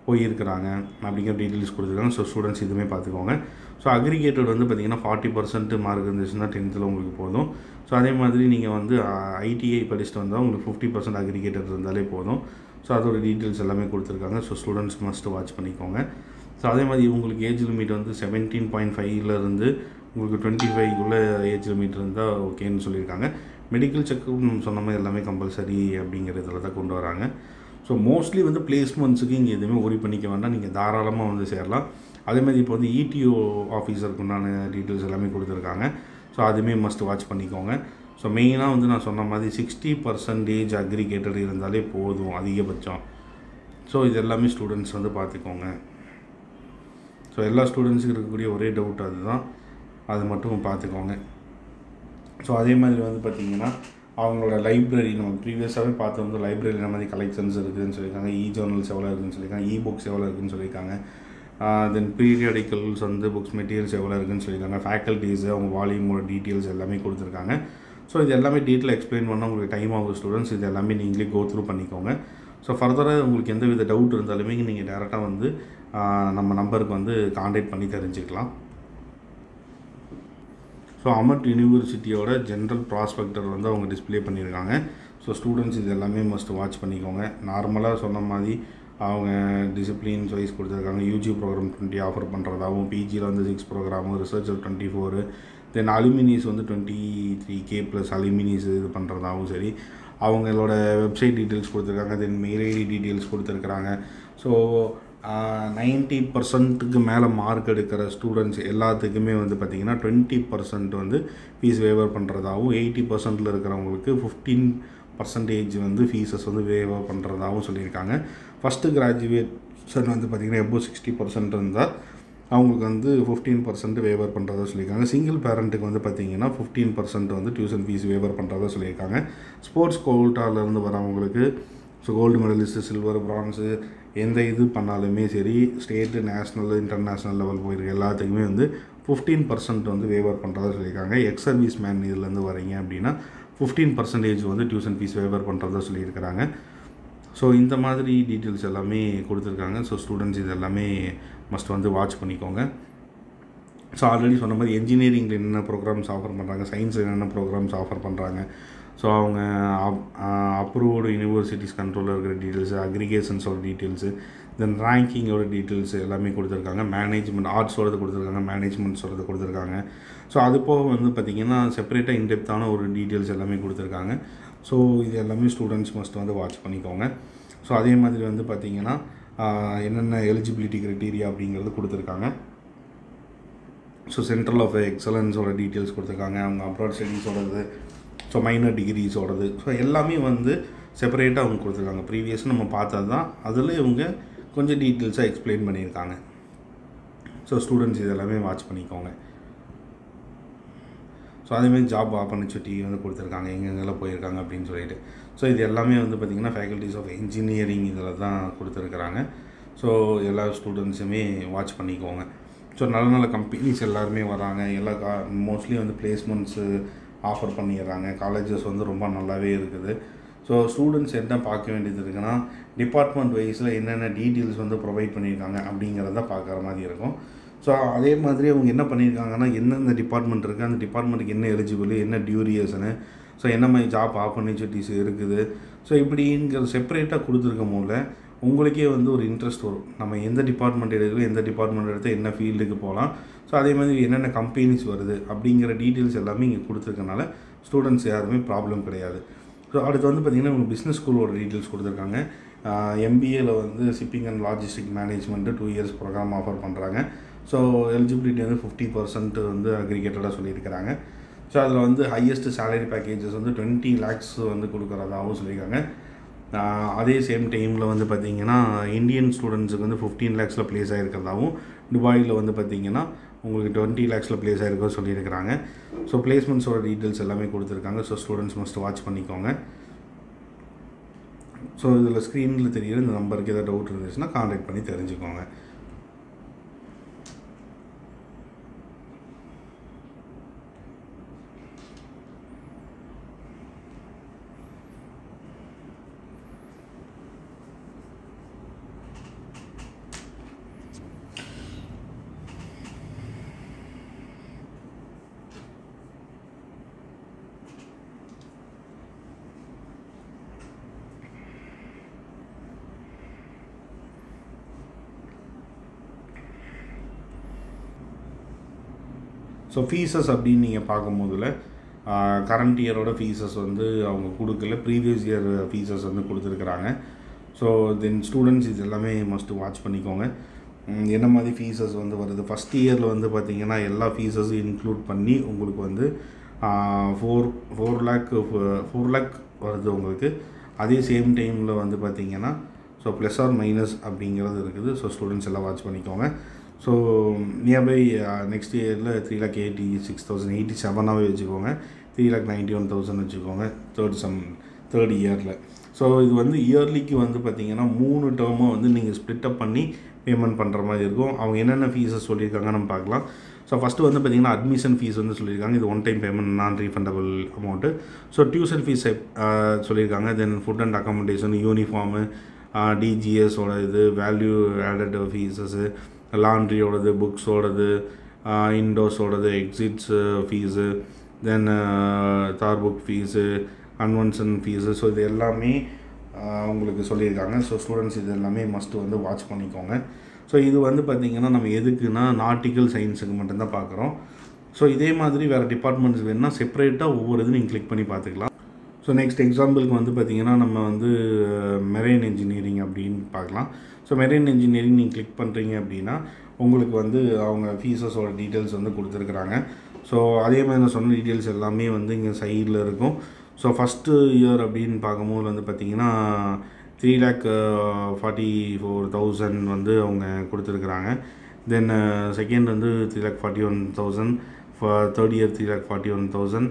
போயிருக்கிறாங்க அப்படிங்கிற டீட்டெயில்ஸ் கொடுத்துருக்காங்க. ஸோ ஸ்டூடெண்ட்ஸ் இதுவுமே பார்த்துக்கோங்க. ஸோ அக்ரிகேட்டட் வந்து பார்த்திங்கன்னா 40% மார்க் இருந்துச்சுன்னா 10th உங்களுக்கு போதும். ஸோ அதே மாதிரி நீங்கள் வந்து ஐடிஐ படிச்சுட்டு வந்தால் உங்களுக்கு 50% அக்ரிகேட்டட் இருந்தாலே போதும். ஸோ அதோட டீட்டெயில்ஸ் எல்லாமே கொடுத்துருக்காங்க. ஸோ ஸ்டூடெண்ட்ஸ் மஸ்ட் வாட்ச் பண்ணிக்கோங்க. ஸோ அதே மாதிரி உங்களுக்கு ஏஜ் லிமிட் வந்து 17.5 உங்களுக்கு 25 ஏஜ் லிமிட் இருந்தால் ஓகேன்னு சொல்லியிருக்காங்க. மெடிக்கல் செக்கப் சொன்ன மாதிரி எல்லாமே கம்பல்சரி அப்படிங்கிறதுல தான் கொண்டு வராங்க. ஸோ மோஸ்ட்லி வந்து பிளேஸ்மெண்ட்ஸுக்கு இங்கே எதுவுமே ஒரி பண்ணிக்க வேண்டாம். நீங்கள் தாராளமாக வந்து சேரலாம். அதேமாதிரி இப்போ வந்து இடிஓ ஆஃபீஸருக்கு உண்டான டீட்டெயில்ஸ் எல்லாமே கொடுத்துருக்காங்க. ஸோ அதுவுமே மஸ்ட் வாட்ச் பண்ணிக்கோங்க. ஸோ மெயினாக வந்து நான் சொன்ன மாதிரி 60% அக்ரிகேட்டட் இருந்தாலே போதும் அதிகபட்சம். ஸோ இது எல்லாமே ஸ்டூடெண்ட்ஸ் வந்து பார்த்துக்கோங்க. ஸோ எல்லா ஸ்டூடெண்ட்ஸுக்கு இருக்கக்கூடிய ஒரே டவுட் அதுதான், அது மட்டும் பார்த்துக்கோங்க. ஸோ அதே மாதிரி வந்து பார்த்திங்கன்னா அவங்களோட லைப்ரரி நம்ம ப்ரீவியஸாகவே பார்த்து வந்து லைப்ரரி என்ன மாதிரி கலெக்ஷன்ஸ் இருக்குதுன்னு சொல்லியிருக்காங்க. ஜேர்னல்ஸ் எவ்வளோ இருக்குதுன்னு சொல்லியிருக்காங்க. புக்ஸ் எவ்வளோ இருக்குதுன்னு சொல்லியிருக்காங்க. தென் பீரியாடிக்கல்ஸ் வந்து புக்ஸ் மெட்டீரியல்ஸ் எவ்வளோ இருக்குதுன்னு சொல்லியிருக்காங்க. ஃபேக்கல்ட்டிஸு அவங்க வால்யூமோட டீட்டெயில்ஸ் எல்லாமே கொடுத்துருக்காங்க. ஸோ இது எல்லாமே டீட்டெயில் எக்ஸ்பிளைன் பண்ணால் உங்களுக்கு டைம் ஆகும் ஸ்டூடெண்ட்ஸ். இது எல்லாமே நீங்களே கோத்ரூ பண்ணிக்கோங்க. ஸோ ஃபர்தராக உங்களுக்கு எந்த வித டவுட் இருந்தாலுமே நீங்கள் டேரெக்டாக வந்து நம்ம நம்பருக்கு வந்து காண்டாக்ட் பண்ணி தெரிஞ்சுக்கலாம். ஸோ அமட் யூனிவர்சிட்டியோட ஜென்ரல் ப்ராஸ்பெக்டர் வந்து அவங்க டிஸ்பிளே பண்ணியிருக்காங்க. ஸோ ஸ்டூடெண்ட்ஸ் இது எல்லாமே மஸ்ட் வாட்ச் பண்ணிக்கோங்க. நார்மலாக சொன்ன மாதிரி அவங்க டிசிப்ளின்ஸ் வைஸ் கொடுத்துருக்காங்க. யூஜி ப்ரோக்ராம் 20 ஆஃபர் பண்ணுறதாகவும், பிஜியில் வந்து 6 ப்ரோக்ராமு, ரிசர்ச்சில் 24, தென் அலுமினிஸ் வந்து 23K ப்ளஸ் அலுமினிஸ் இது பண்ணுறதாகவும் சரி, அவங்களோட வெப்சைட் டீட்டெயில்ஸ் கொடுத்துருக்காங்க. தென் மெயில் ஐடி டீட்டெயில்ஸ் கொடுத்துருக்குறாங்க. ஸோ 90% மேலே மார்க் எடுக்கிற ஸ்டூடெண்ட்ஸ் எல்லாத்துக்குமே வந்து பார்த்திங்கன்னா 20% வந்து ஃபீஸ் வேவர் பண்ணுறதாகவும், 80% இருக்கிறவங்களுக்கு 15% வந்து ஃபீஸஸ் வந்து வேவர் பண்ணுறதாகவும் சொல்லியிருக்காங்க. ஃபஸ்ட்டு கிராஜுவேஷன் வந்து பார்த்திங்கன்னா எபோ 60% இருந்தால் அவங்களுக்கு வந்து 15% வேவர் பண்ணுறதா சொல்லியிருக்காங்க. சிங்கிள் பேரண்ட்டுக்கு வந்து பார்த்திங்கன்னா 15% வந்து டியூஷன் ஃபீஸ் வேவர் பண்ணுறதா சொல்லியிருக்காங்க. ஸ்போர்ட்ஸ் கோட்டாலேருந்து வரவங்களுக்கு so gold medallist, silver, bronze எந்த இது பண்ணாலுமே சரி, ஸ்டேட்டு, நேஷ்னல், இன்டர்நேஷ்னல் லெவல் போயிருக்க எல்லாத்துக்குமே வந்து 15% வந்து வேவர் பண்ணுறதா சொல்லியிருக்காங்க. எக்ஸ் சர்வீஸ் மேன் இதுலேருந்து வரீங்க அப்படின்னா 15% வந்து டியூஷன் ஃபீஸ் வேவர் பண்ணுறதா சொல்லியிருக்கிறாங்க. ஸோ இந்த மாதிரி டீட்டெயில்ஸ் எல்லாமே கொடுத்துருக்காங்க. ஸோ ஸ்டூடெண்ட்ஸ் இது எல்லாமே மஸ்ட் வந்து வாட்ச் பண்ணிக்கோங்க. ஸோ ஆல்ரெடி சொன்ன மாதிரி என்ஜினியரிங்கில் என்னென்ன ப்ரோக்ராம்ஸ் ஆஃபர் பண்ணுறாங்க, சயின்ஸில் என்னென்ன ப்ரோக்ராம்ஸ் ஆஃபர் பண்ணுறாங்க, ஸோ அவங்க அப்ரூவ்டு யூனிவர்சிட்டிஸ் கண்ட்ரோலில் இருக்கிற டீட்டெயில்ஸு, அக்ரிகேஷன்ஸோட டீட்டெயில்ஸு, தென் ரேங்கிங்கோட டீட்டெயில்ஸ் எல்லாமே கொடுத்துருக்காங்க. மேனேஜ்மெண்ட் ஆர்ட்ஸோடது கொடுத்துருக்காங்க, மேனேஜ்மெண்ட்ஸோடது கொடுத்துருக்காங்க. ஸோ அது போக வந்து பார்த்திங்கன்னா செப்பரேட்டாக இன்டெப்த்தான ஒரு டீட்டெயில்ஸ் எல்லாமே கொடுத்துருக்காங்க. ஸோ இது எல்லாமே ஸ்டூடெண்ட்ஸ் மஸ்ட் வந்து வாட்ச் பண்ணிக்கோங்க. ஸோ அதே மாதிரி வந்து பார்த்திங்கன்னா என்னென்ன எலிஜிபிலிட்டி க்ரைட்டீரியா அப்படிங்கிறது கொடுத்துருக்காங்க. ஸோ சென்ட்ரல் ஆஃப் எக்ஸலன்ஸோட டீட்டெயில்ஸ் கொடுத்துருக்காங்க, அவங்க அப்ராட் ஸ்டடீஸோடது, ஸோ மைனர் டிகிரிஸோடது, ஸோ எல்லாமே வந்து செப்பரேட்டாக அவங்க கொடுத்துருக்காங்க. ப்ரீவியஸாக நம்ம பார்த்தது தான், அதில் இவங்க கொஞ்சம் டீட்டெயில்ஸாக எக்ஸ்பிளைன் பண்ணியிருக்காங்க. ஸோ ஸ்டூடெண்ட்ஸ் இது எல்லாமே வாட்ச் பண்ணிக்கோங்க. ஸோ அதேமாதிரி ஜாப் ஆப்பர்ச்சுனிட்டி வந்து கொடுத்துருக்காங்க, எங்கெங்கெல்லாம் போயிருக்காங்க அப்படின்னு சொல்லிட்டு. ஸோ இது எல்லாமே வந்து பார்த்திங்கன்னா ஃபேக்கல்ட்டிஸ் ஆஃப் இன்ஜினியரிங் இதில் தான் கொடுத்துருக்குறாங்க. ஸோ எல்லா ஸ்டூடெண்ட்ஸுமே வாட்ச் பண்ணிக்கோங்க. ஸோ நல்ல நல்ல கம்பெனிஸ் எல்லாருமே வராங்க. எல்லா மோஸ்ட்லி வந்து பிளேஸ்மெண்ட்ஸு ஆஃபர் பண்ணிடுறாங்க. காலேஜஸ் வந்து ரொம்ப நல்லாவே இருக்குது. ஸோ ஸ்டூடெண்ட்ஸ் என்ன பார்க்க வேண்டியது இருக்குன்னா, டிபார்ட்மெண்ட் வைஸில் என்னென்ன டீட்டெயில்ஸ் வந்து ப்ரொவைட் பண்ணியிருக்காங்க அப்படிங்கிறத பார்க்குற மாதிரி இருக்கும். ஸோ அதே மாதிரி அவங்க என்ன பண்ணியிருக்காங்கன்னா, எந்தெந்த டிபார்ட்மெண்ட் இருக்குது, அந்த டிபார்ட்மெண்ட்டுக்கு என்ன எலிஜிபிள், என்ன டியூரியேஷனு, ஸோ என்ன மாதிரி ஜாப் ஆப்பர்ச்சுனிட்டிஸ் இருக்குது, ஸோ இப்படிங்கிற செப்பரேட்டாக கொடுத்துருக்கும் போல உங்களுக்கே வந்து ஒரு இன்ட்ரெஸ்ட் வரும். நம்ம எந்த டிபார்ட்மெண்ட் எடுக்கிறோம், எந்த டிபார்ட்மெண்ட் எடுத்து என்ன ஃபீல்டுக்கு போகலாம், ஸோ அதே மாதிரி என்னென்ன கம்பெனிஸ் வருது அப்படிங்கிற டீட்டெயில்ஸ் எல்லாமே இங்கே கொடுத்துருக்கனால ஸ்டூடெண்ட்ஸ் யாருமே ப்ராப்ளம் கிடையாது. ஸோ அடுத்து வந்து பார்த்திங்கன்னா உங்களுக்கு பிஸ்னஸ் ஸ்கூலோட டீட்டெயில்ஸ் கொடுத்துருக்காங்க. எம்பிஏவில் வந்து shipping and logistic management 2 years programme offer பண்ணுறாங்க. ஸோ எலிஜிபிலிட்டி வந்து 50% வந்து அக்ரிகேட்டடாக சொல்லியிருக்கிறாங்க. ஸோ அதில் வந்து ஹையஸ்ட் சேலரி பேக்கேஜஸ் வந்து 20 lakhs வந்து கொடுக்குறதாகவும் சொல்லியிருக்காங்க. அதே சேம் டைமில் வந்து பார்த்திங்கன்னா இந்தியன் ஸ்டூடெண்ட்ஸுக்கு வந்து 15 lakhs ப்ளேஸ் ஆகிருக்கிறதாகவும், துபாயில் வந்து பார்த்திங்கன்னா உங்களுக்கு 20 lakhs ப்ளேஸ் ஆகிருக்கோ சொல்லியிருக்கிறாங்க. ஸோ பிளேஸ்மெண்ட்ஸோட டீட்டெயில்ஸ் எல்லாமே கொடுத்துருக்காங்க. ஸோ ஸ்டூடெண்ட்ஸ் மஸ்ட் வாட்ச் பண்ணிக்கோங்க. ஸோ இதில் ஸ்க்ரீனில் தெரியுற இந்த நம்பருக்கு ஏதாவது டவுட் இருந்துச்சுன்னா கான்டாக்ட் பண்ணி தெரிஞ்சுக்கோங்க. ஸோ ஃபீஸஸ் அப்படின்னு நீங்கள் பார்க்கும்போதில் கரண்ட் இயரோட ஃபீஸஸ் வந்து அவங்க கொடுக்கல, ப்ரீவியஸ் இயர் ஃபீஸஸ் வந்து கொடுத்துருக்குறாங்க. ஸோ தென் ஸ்டூடெண்ட்ஸ் இது எல்லாமே மஸ்ட்டு வாட்ச் பண்ணிக்கோங்க. என்ன மாதிரி ஃபீஸஸ் வந்து வருது. ஃபஸ்ட் இயரில் வந்து பார்த்திங்கன்னா எல்லா ஃபீஸஸும் இன்க்ளூட் பண்ணி உங்களுக்கு வந்து 4 lakh வருது உங்களுக்கு. அதே சேம் டைமில் வந்து பார்த்திங்கன்னா ஸோ ப்ளஸ் ஆர் மைனஸ் அப்படிங்கிறது இருக்குது. ஸோ ஸ்டூடெண்ட்ஸ் எல்லாம் வாட்ச் பண்ணிக்கோங்க. ஸோ நியர்பை நெக்ஸ்ட் இயரில் 3,86,087 வச்சுக்கோங்க, 3,91,000 வச்சுக்கோங்க தேர்ட் இயரில். ஸோ இது வந்து இயர்லிக்கு வந்து பார்த்திங்கன்னா 3 டேர்மாக வந்து நீங்கள் ஸ்ப்ளிட்டப் பண்ணி பேமெண்ட் பண்ணுற மாதிரி இருக்கும். அவங்க என்னென்ன ஃபீஸஸ் சொல்லியிருக்காங்கன்னு நம்ம பார்க்கலாம். ஸோ ஃபஸ்ட்டு வந்து பார்த்திங்கன்னா அட்மிஷன் ஃபீஸ் வந்து சொல்லியிருக்காங்க. இது 1 டைம் பேமெண்ட், நான் refundable amount. So tuition fees சொல்லியிருக்காங்க. தென் ஃபுட் அண்ட் அக்காமடேஷன், யூனிஃபார்மு, டிஜிஎஸோட இது வேல்யூ ஆடட் ஃபீஸஸ்ஸு, லாண்ட்ரியோடது, புக்ஸோடது, இண்டோஸோடது, எக்ஸிட்ஸு ஃபீஸு, தென் தார் book fees, convention fees. So இது எல்லாமே உங்களுக்கு சொல்லியிருக்காங்க. ஸோ ஸ்டூடெண்ட்ஸ் இது எல்லாமே மஸ்ட்டு வந்து வாட்ச் பண்ணிக்கோங்க. ஸோ இது வந்து பார்த்திங்கன்னா நம்ம எதுக்குன்னா நாட்டிக்கல் சயின்ஸுக்கு மட்டும்தான் பார்க்குறோம். ஸோ இதே மாதிரி வேறு டிபார்ட்மெண்ட்ஸ் வேணுன்னா செப்பரேட்டாக ஒவ்வொரு இது நீங்கள் கிளிக் பண்ணி பார்த்துக்கலாம். ஸோ நெக்ஸ்ட் எக்ஸாம்பிளுக்கு வந்து பார்த்திங்கன்னா நம்ம வந்து மெரைன் இன்ஜினியரிங் அப்படின்னு பார்க்கலாம். ஸோ மெரைன் இன்ஜினியரிங் நீங்கள் கிளிக் பண்ணுறீங்க அப்படின்னா உங்களுக்கு வந்து அவங்க ஃபீஸஸோட டீட்டெயில்ஸ் வந்து கொடுத்துருக்குறாங்க. ஸோ அதே மாதிரி நான் சொன்ன டீட்டெயில்ஸ் எல்லாமே வந்து இங்கே சைடில் இருக்கும். ஸோ ஃபஸ்ட்டு இயர் அப்படின்னு பார்க்கும்போது வந்து பார்த்திங்கன்னா 3,44,000 வந்து அவங்க கொடுத்துருக்குறாங்க. தென் செகண்ட் வந்து 3,41,000, third year 3,41,000,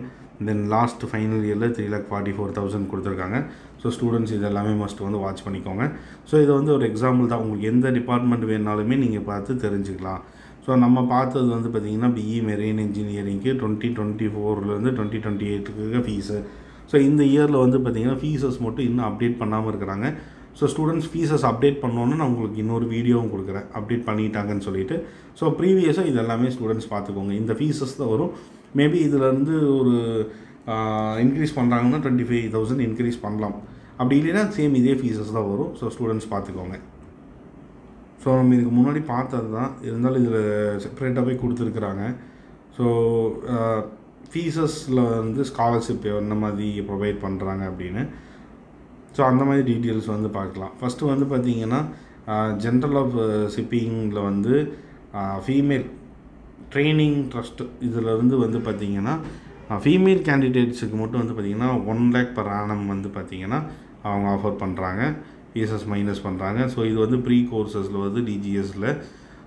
then last final இயரில் 3,44,000 கொடுத்துருக்காங்க. ஸோ ஸ்டூடெண்ட்ஸ் இது எல்லாமே மஸ்ட் வந்து வாட்ச் பண்ணிக்கோங்க. ஸோ இது வந்து ஒரு எக்ஸாம்பிள் தான். உங்களுக்கு எந்த டிபார்ட்மெண்ட் வேணாலுமே நீங்கள் பார்த்து தெரிஞ்சுக்கலாம். ஸோ நம்ம பார்த்தது வந்து பார்த்திங்கன்னா பிஇ மெரைன் இன்ஜினியரிங்க்கு 2024 2028 ஃபீஸு. ஸோ இந்த இயரில் வந்து பார்த்திங்கன்னா ஃபீஸஸ் மட்டும் இன்னும் அப்டேட் பண்ணாமல் இருக்கிறாங்க. ஸோ ஸ்டூடெண்ட்ஸ் ஃபீஸஸ் அப்டேட் பண்ணோன்னு நான் உங்களுக்கு இன்னொரு வீடியோவும் கொடுக்குறேன், அப்டேட் பண்ணிட்டாங்கன்னு சொல்லிவிட்டு. ஸோ ப்ரீவியஸாக இது எல்லாமே ஸ்டூடெண்ட்ஸ் பார்த்துக்கோங்க. இந்த ஃபீஸஸ் தான் வரும். மேபி இதிலேருந்து ஒரு இன்க்ரீஸ் பண்ணுறாங்கன்னா 25,000 இன்க்ரீஸ் பண்ணலாம். அப்படி இல்லைன்னா சேம் இதே ஃபீஸஸ் தான் வரும். ஸோ ஸ்டூடெண்ட்ஸ் பார்த்துக்கோங்க. ஸோ நம்ம இதுக்கு முன்னாடி பார்த்தது தான், இருந்தாலும் இதில் செப்பரேட்டாக போய் கொடுத்துருக்குறாங்க. ஸோ ஃபீஸஸில் வந்து ஸ்காலர்ஷிப் என்ன மாதிரி ப்ரொவைட் பண்ணுறாங்க அப்படின்னு. ஸோ அந்த மாதிரி டீட்டெயில்ஸ் வந்து பார்க்கலாம். ஃபஸ்ட்டு வந்து பார்த்திங்கன்னா ஜென்ரல் ஆஃப் ஷிப்பிங்கில் வந்து ஃபீமேல் ட்ரைனிங் ட்ரஸ்ட் இதிலேருந்து வந்து பார்த்திங்கன்னா ஃபீமேல் கேண்டிடேட்ஸுக்கு மட்டும் வந்து பார்த்திங்கன்னா 1 lakh per annum வந்து பார்த்திங்கன்னா அவங்க ஆஃபர் பண்ணுறாங்க, ஃபீஸஸ் மைனஸ் பண்ணுறாங்க. ஸோ இது வந்து ப்ரீ கோர்சஸில் வந்து டிஜிஎஸில்.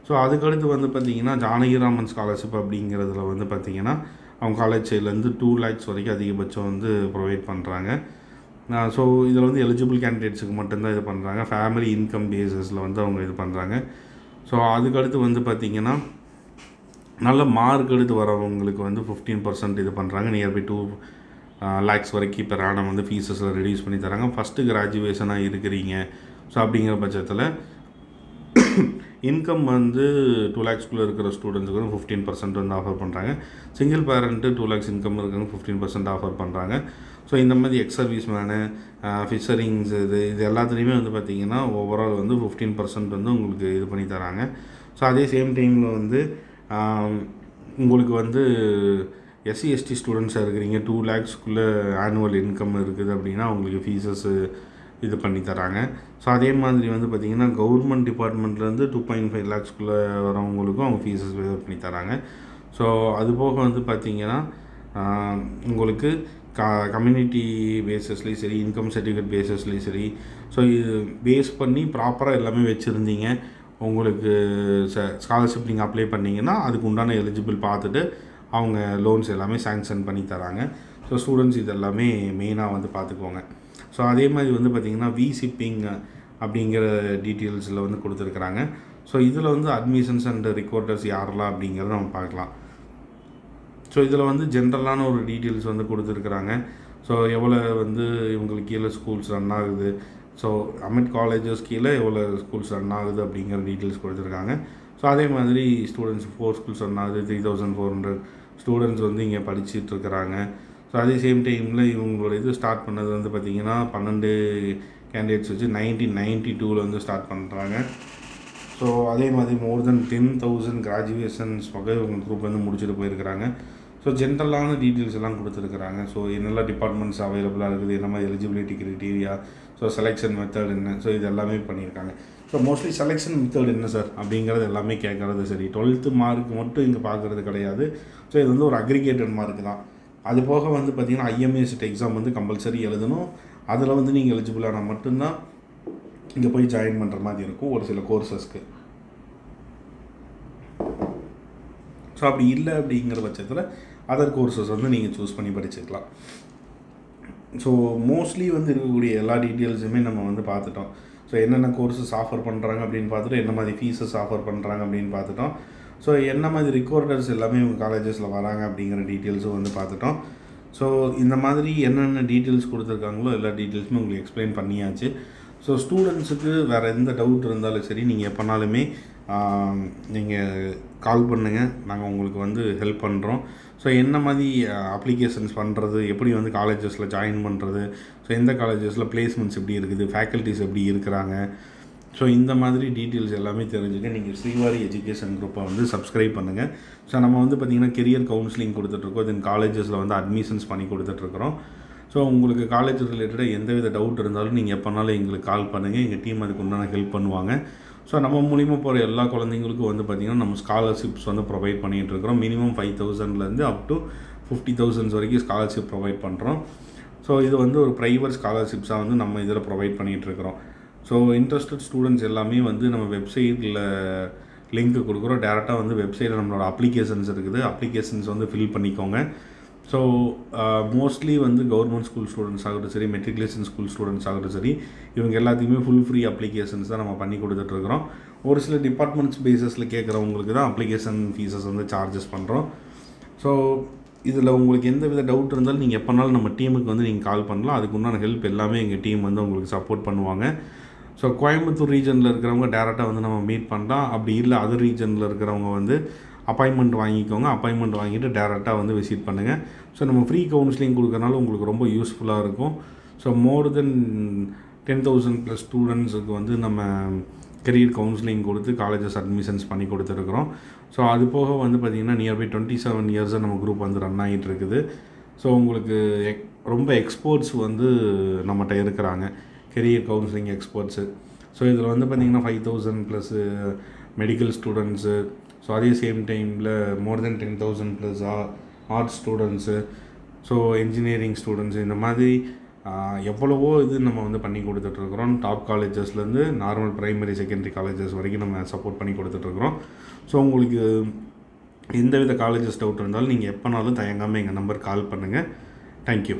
ஸோ அதுக்கடுத்து வந்து பார்த்திங்கன்னா ஜானகிராமன் ஸ்காலர்ஷிப் அப்படிங்கிறதுல வந்து பார்த்திங்கன்னா அவங்க காலேஜ் சைட்லேருந்து 2 lakhs வரைக்கும் அதிகபட்சம் வந்து ப்ரொவைட் பண்ணுறாங்க. ஸோ இதில் வந்து எலிஜிபிள் கேண்டிடேட்ஸுக்கு மட்டும்தான் இது பண்ணுறாங்க. ஃபேமிலி இன்கம் பேஸஸில் வந்து அவங்க இது பண்ணுறாங்க. ஸோ அதுக்கடுத்து வந்து பார்த்திங்கன்னா நல்ல மார்க் எடுத்து வரவங்களுக்கு வந்து 15% இது பண்ணுறாங்க. நியர்பை 2 lakhs வரைக்கும் per annum வந்து ஃபீஸஸில் ரெடியூஸ் பண்ணி தராங்க. ஃபஸ்ட்டு கிராஜுவேஷனாக இருக்கிறீங்க. ஸோ அப்படிங்கிற பட்சத்தில் இன்கம் வந்து 2 lakhsக்குள்ளே இருக்கிற ஸ்டூடெண்ட்ஸுக்கு வந்து 15% வந்து ஆஃபர் பண்ணுறாங்க. சிங்கிள் பேரண்ட்டு 2 lakhs இன்கம் இருக்கிறவங்க 15% ஆஃபர் பண்ணுறாங்க. ஸோ இந்த மாதிரி எக்ஸ் சர்வீஸ் மேனு, ஃபிஷரிங்ஸ் இது எல்லாத்துலேயுமே வந்து பார்த்திங்கன்னா ஓவரால் வந்து 15% வந்து உங்களுக்கு இது பண்ணி தராங்க. ஸோ அதே சேம் டைமில் வந்து உங்களுக்கு வந்து எஸ்சி எஸ்டி ஸ்டூடெண்ட்ஸாக இருக்கிறீங்க, 2 lakhsக்குள்ளே ஆனுவல் இன்கம் இருக்குது அப்படின்னா உங்களுக்கு ஃபீஸஸ்ஸு இது பண்ணி தராங்க. ஸோ அதே மாதிரி வந்து பார்த்திங்கன்னா கவர்மெண்ட் டிபார்ட்மெண்ட்லேருந்து 2.5 lakhsக்குள்ளே வரவங்களுக்கும் அவங்க ஃபீஸஸ் வேவ் பண்ணி தராங்க. ஸோ அது போக வந்து பார்த்திங்கன்னா உங்களுக்கு கம்யூனிட்டி பேஸஸ்லேயும் சரி, இன்கம் சர்டிஃபிகேட் பேஸஸ்லேயும் சரி, ஸோ இது பேஸ் பண்ணி ப்ராப்பராக எல்லாமே வச்சுருந்தீங்க, உங்களுக்கு ஸ்காலர்ஷிப் நீங்கள் அப்ளை பண்ணிங்கன்னா அதுக்கு உண்டான எலிஜிபிள் பார்த்துட்டு அவங்க லோன்ஸ் எல்லாமே சேங்ஷன் பண்ணி தராங்க. ஸோ ஸ்டூடெண்ட்ஸ் இது எல்லாமே மெயினாக வந்து பார்த்துக்குவாங்க. ஸோ அதே மாதிரி வந்து பார்த்திங்கன்னா விசிப்பிங் அப்படிங்கிற டீட்டெயில்ஸில் வந்து கொடுத்துருக்குறாங்க. ஸோ இதில் வந்து அட்மிஷன்ஸ் அண்ட் ரிக்வர்டர்ஸ் யாரெல்லாம் அப்படிங்கிறத நம்ம பார்க்கலாம். ஸோ இதில் வந்து ஜென்ரலான ஒரு டீட்டெயில்ஸ் வந்து கொடுத்துருக்குறாங்க. ஸோ எவ்வளோ வந்து இவங்களுக்கு கீழே ஸ்கூல்ஸ் ரன் ஆகுது, ஸோ அமெட் காலேஜஸ் கீழே எவ்வளோ ஸ்கூல்ஸ் ரன் ஆகுது அப்படிங்கிற டீட்டெயில்ஸ் கொடுத்துருக்காங்க. ஸோ அதே மாதிரி ஸ்டூடெண்ட்ஸ் 4 schools ரன் ஆகுது, 3,400 ஸ்டூடெண்ட்ஸ் வந்து இங்கே படிச்சுட்ருக்குறாங்க. ஸோ அதே சேம் டைமில் இவங்களோட இது ஸ்டார்ட் பண்ணது வந்து பார்த்திங்கன்னா 12 கேண்டிடேட்ஸ் வச்சு 1992 வந்து ஸ்டார்ட் பண்ணுறாங்க. ஸோ அதே மாதிரி மோர் தென் 10,000 கிராஜுவேஷன்ஸ் வகை இவங்க குரூப் வந்து முடிச்சுட்டு போயிருக்கிறாங்க. ஸோ ஜென்ரலான டீட்டெயில்ஸ் எல்லாம் கொடுத்துருக்குறாங்க. ஸோ என்னெல்லாம் டிபார்ட்மெண்ட்ஸ் அவைலபிளாக இருக்குது, என்ன மாதிரி eligibility criteria, so selection method என்ன, ஸோ இது எல்லாமே பண்ணியிருக்காங்க. ஸோ மோஸ்ட்லி செலெக்ஷன் மெத்தட் என்ன சார் அப்படிங்கிறது எல்லாமே கேட்குறது சரி. 12th மார்க் மட்டும் இங்கே பார்க்குறது கிடையாது. ஸோ இது வந்து ஒரு அக்ரிகேட்டட் மார்க் தான். அது போக வந்து பார்த்திங்கன்னா ஐஎம்ஏசிட் எக்ஸாம் வந்து கம்பல்சரி எழுதணும். அதில் வந்து நீங்கள் எலிஜிபிளான மட்டும்தான் இங்கே போய் ஜாயின் பண்ணுற மாதிரி இருக்கும் ஒரு சில கோர்சஸ்க்கு. ஸோ அப்படி இல்லை அப்படிங்கிற பட்சத்தில் அதர் கோர்சஸ் வந்து நீங்கள் சூஸ் பண்ணி படிச்சுக்கலாம். ஸோ மோஸ்ட்லி வந்து இருக்கக்கூடிய எல்லா டீட்டெயில்ஸுமே நம்ம வந்து பார்த்துட்டோம். ஸோ என்னென்ன கோர்சஸ் ஆஃபர் பண்ணுறாங்க அப்படின்னு பார்த்துட்டு, என்ன மாதிரி ஃபீஸஸ் ஆஃபர் பண்ணுறாங்க அப்படின்னு பார்த்துட்டோம். ஸோ என்ன மாதிரி ரிக்வர்டர்ஸ் எல்லாமே உங்கள் காலேஜஸில் வராங்க அப்படிங்கிற டீட்டெயில்ஸும் வந்து பார்த்துட்டோம். ஸோ இந்த மாதிரி என்னென்ன டீட்டெயில்ஸ் கொடுத்துருக்காங்களோ எல்லா டீட்டெயில்ஸுமே உங்களுக்கு எக்ஸ்பிளைன் பண்ணியாச்சு. ஸோ ஸ்டூடெண்ட்ஸுக்கு வேறு எந்த டவுட் இருந்தாலும் சரி நீங்கள் எப்போனாலுமே நீங்கள் கால் பண்ணுங்கள், நாங்கள் உங்களுக்கு வந்து ஹெல்ப் பண்ணுறோம். ஸோ என்ன மாதிரி அப்ளிகேஷன்ஸ் பண்ணுறது, எப்படி வந்து காலேஜஸில் ஜாயின் பண்ணுறது, ஸோ எந்த காலேஜஸில் பிளேஸ்மெண்ட்ஸ் எப்படி இருக்குது, ஃபேக்கல்ட்டிஸ் எப்படி இருக்கிறாங்க, ஸோ இந்த மாதிரி டீட்டெயில்ஸ் எல்லாமே தெரிஞ்சுக்க நீங்கள் ஸ்ரீவாரி எஜுகேஷன் குரூப்பை வந்து சப்ஸ்கிரைப் பண்ணுங்கள். ஸோ நம்ம வந்து பார்த்திங்கன்னா கெரியர் கவுன்சிலிங் கொடுத்துட்ருக்கோம், தென் காலேஜஸில் வந்து அட்மிஷன்ஸ் பண்ணி கொடுத்துட்ருக்குறோம். ஸோ உங்களுக்கு காலேஜ் ரிலேட்டடாக எந்தவித டவுட் இருந்தாலும் நீங்கள் எப்போனாலும் எங்களுக்கு கால் பண்ணுங்கள், எங்கள் டீம் அதுக்கு உண்டான ஹெல்ப் பண்ணுவாங்க. ஸோ நம்ம மூலிமா போகிற எல்லா குழந்தைங்களுக்கும் வந்து பார்த்திங்கன்னா நம்ம ஸ்காலர்ஷிப்ஸ் வந்து ப்ரொவைட் பண்ணிகிட்ருக்கிறோம். மினிமம் 5,000லேருந்து அப் டு 50,000 வரைக்கும் ஸ்காலர்ஷிப் ப்ரொவைட் பண்ணுறோம். ஸோ இது வந்து ஒரு ப்ரைவேட் ஸ்காலர்ஷிப்ஸாக வந்து நம்ம இதில் ப்ரொவைட் பண்ணிகிட்ருக்கிறோம். ஸோ இன்ட்ரெஸ்டட் ஸ்டூடெண்ட்ஸ் எல்லாமே வந்து நம்ம வெப்சைட்டில் லிங்க் கொடுக்குறோம். டேரெக்டாக வந்து வெப்சைட்டில் நம்மளோட அப்ளிகேஷன்ஸ் இருக்குது, அப்ளிகேஷன்ஸ் வந்து ஃபில் பண்ணிக்கோங்க. ஸோ மோஸ்ட்லி வந்து கவர்மெண்ட் ஸ்கூல் ஸ்டூடெண்ட்ஸ் ஆகட்டும் சரி, மெட்ரிகுலேஷன் ஸ்கூல் ஸ்டூடெண்ட்ஸ் ஆகட்டும் சரி, இவங்க எல்லாத்துக்குமே ஃபுல் ஃப்ரீ அப்ளிகேஷன்ஸ் தான் நம்ம பண்ணி கொடுத்துட்ருக்குறோம். ஒரு சில டிபார்ட்மெண்ட்ஸ் பேஸஸில் கேட்குறவங்களுக்கு தான் அப்ளிகேஷன் ஃபீஸஸ் வந்து சார்ஜஸ் பண்ணுறோம். ஸோ இதில் உங்களுக்கு எந்த வித டவுட் இருந்தாலும் நீங்கள் எப்போனாலும் நம்ம டீமுக்கு வந்து நீங்கள் கால் பண்ணலாம். அதுக்கு உண்டான ஹெல்ப் எல்லாமே எங்கள் டீம் வந்து உங்களுக்கு சப்போர்ட் பண்ணுவாங்க. ஸோ கோயம்புத்தூர் ரீஜனில் இருக்கிறவங்க டேரெக்டாக வந்து நம்ம மீட் பண்ணலாம். அப்படி இல்லை அதர் ரீஜனில் இருக்கிறவங்க வந்து அப்பாயின்மெண்ட் வாங்கிக்கோங்க. அப்பாயின்மெண்ட் வாங்கிட்டு டேரெக்டாக வந்து விசிட் பண்ணுங்கள். ஸோ நம்ம ஃப்ரீ கவுன்சிலிங் கொடுக்கறனால உங்களுக்கு ரொம்ப யூஸ்ஃபுல்லாக இருக்கும். ஸோ மோர் தென் 10,000+ ஸ்டூடெண்ட்ஸுக்கு வந்து நம்ம கெரியர் கவுன்சிலிங் கொடுத்து காலேஜஸ் அட்மிஷன்ஸ் பண்ணி கொடுத்துருக்குறோம். ஸோ அது போக வந்து பார்த்திங்கன்னா நியர்பை 27 இயர்ஸாக நம்ம குரூப் வந்து ரன் ஆகிட்டு இருக்குது. ஸோ உங்களுக்கு ரொம்ப எக்ஸ்பர்ட்ஸ் வந்து நம்மகிட்ட இருக்கிறாங்க, கெரியர் கவுன்சிலிங் எக்ஸ்பர்ட்ஸு. ஸோ இதில் வந்து பார்த்திங்கன்னா 5,000+ மெடிக்கல் ஸ்டூடெண்ட்ஸு, ஸோ அதே சேம் டைமில் more than 10,000+ arts students, so engineering students, இந்த மாதிரி எவ்வளவோ இது நம்ம வந்து பண்ணி கொடுத்துட்ருக்குறோம். டாப் காலேஜஸ்லேருந்து நார்மல் ப்ரைமரி செகண்டரி காலேஜஸ் வரைக்கும் நம்ம சப்போர்ட் பண்ணி கொடுத்துட்ருக்குறோம். ஸோ உங்களுக்கு எந்தவித காலேஜஸ் டவுட் இருந்தாலும் நீங்கள் எப்போனாலும் தயங்காமல் எங்கள் நம்பர் கால் பண்ணுங்கள். தேங்க்யூ.